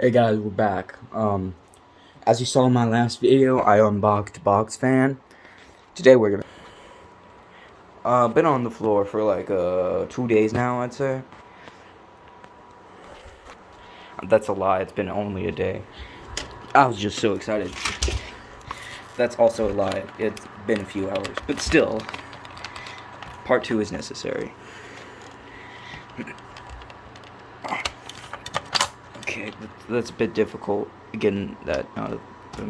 Hey guys, we're back. As you saw in my last video, I unboxed Box Fan. Today we're gonna been on the floor for like 2 days now, I'd say. That's a lie. It's been only a day. I was just so excited. That's also a lie. It's been a few hours, but still, part 2 is necessary. Okay, that's a bit difficult getting that out of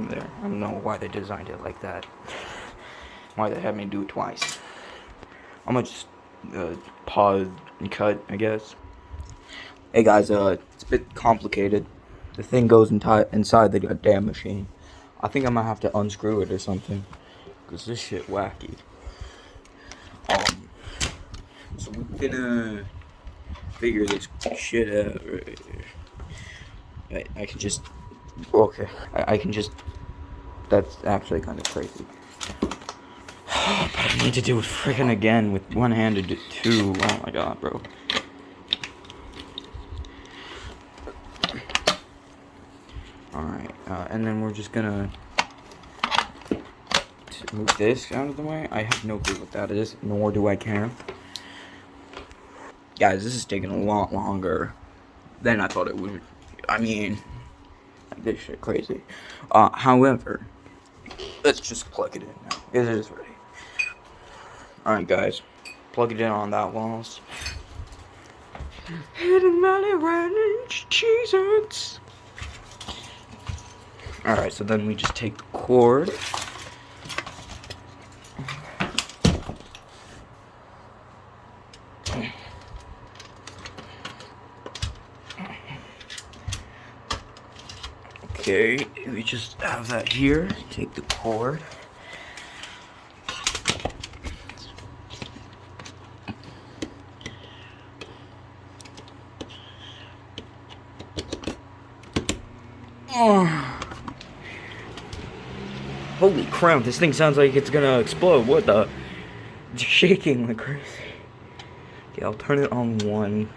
there. I don't know why they designed it like that. Why they had me do it twice. I'm gonna just pause and cut, I guess. Hey guys, it's a bit complicated. The thing goes inside the goddamn machine. I think I might have to unscrew it or something, cause this shit wacky. So we're gonna figure this shit out. I can just, okay. I can just. That's actually kind of crazy. But I need to do it freaking again with one-handed too. Oh my god, bro. Alright, and then we're just gonna move this out of the way. I have no clue what that is, nor do I care. Guys, this is taking a lot longer than I thought it would. I mean, like, this shit crazy. However, let's just plug it in now. It is ready. Alright, guys. Plug it in on that walls. Hidden Valley Ranch Cheez-Its. Alright, so then we just take the cord. Okay, we just have that here. Take the cord. Holy crap, this thing sounds like it's gonna explode. What the? It's shaking like crazy. Okay, I'll turn it on 1.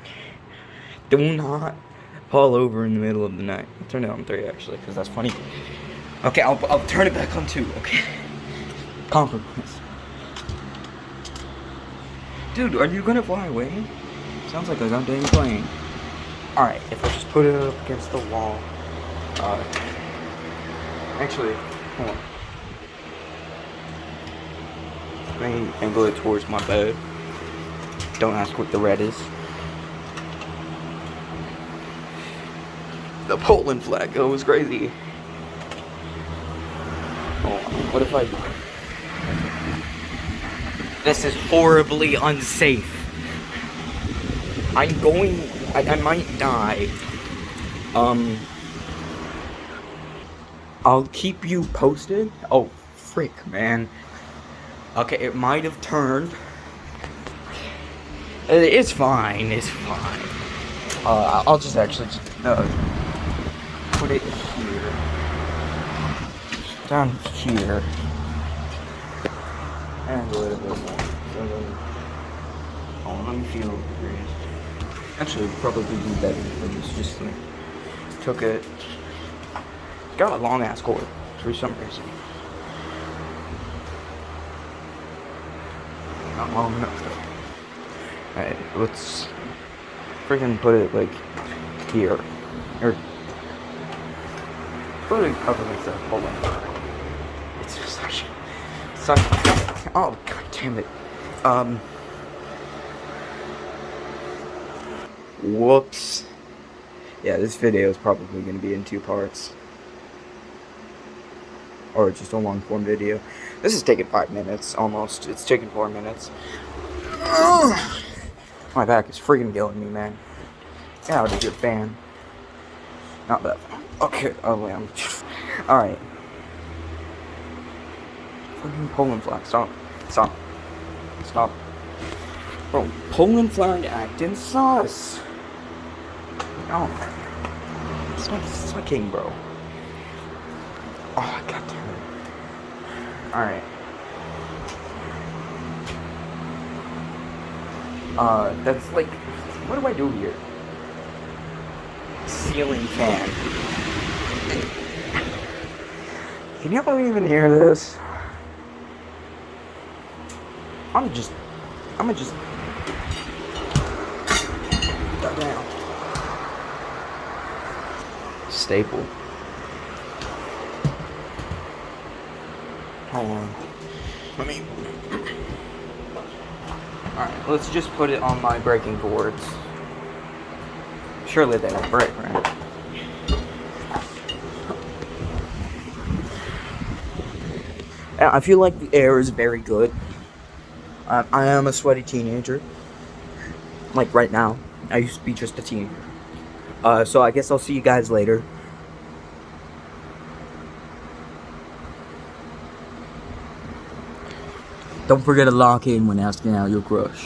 Do not fall over in the middle of the night. I'll turn it on 3 actually, because that's funny. Okay, I'll turn it back on 2, okay? Compromise. Dude, are you gonna fly away? Sounds like a goddamn plane. Alright, if I just put it up against the wall. Actually, hold on. Let me angle it towards my bed. Don't ask what the red is. The Poland flag goes crazy. Oh, what if I... This is horribly unsafe. I might die. I'll keep you posted. Oh, frick, man. Okay, it might have turned. It's fine, it's fine. I'll just actually put it here. Down here. And a little bit more. So then, oh, let me feel degrees. Actually, probably do better than this. Just like, took it. Got a long ass cord for some reason. Not long enough though. Alright, let's freaking put it like here. Or put it cover myself. Hold on. It's just such oh god damn it. Whoops. Yeah, this video is probably gonna be in 2 parts. Or just a long form video. This is taking 5 minutes almost. It's taking 4 minutes. My back is freaking killing me, man. Get out of here, fan. Not that fan. Okay, oh man. Alright. Freaking Poland flag. Stop. Stop. Stop. Bro, Poland flag acting sus. No. Stop sucking, bro. Oh, god damn it. Alright. That's like, what do I do here? ceiling fan. Can y'all even hear this? I'm gonna just go down. Staple. Hold on. Let me. Alright, let's just put it on my breaking boards. Surely they don't break, right? I feel like the air is very good. I am a sweaty teenager. Like right now. I used to be just a teenager. So I guess I'll see you guys later. Don't forget to lock in when asking out your crush.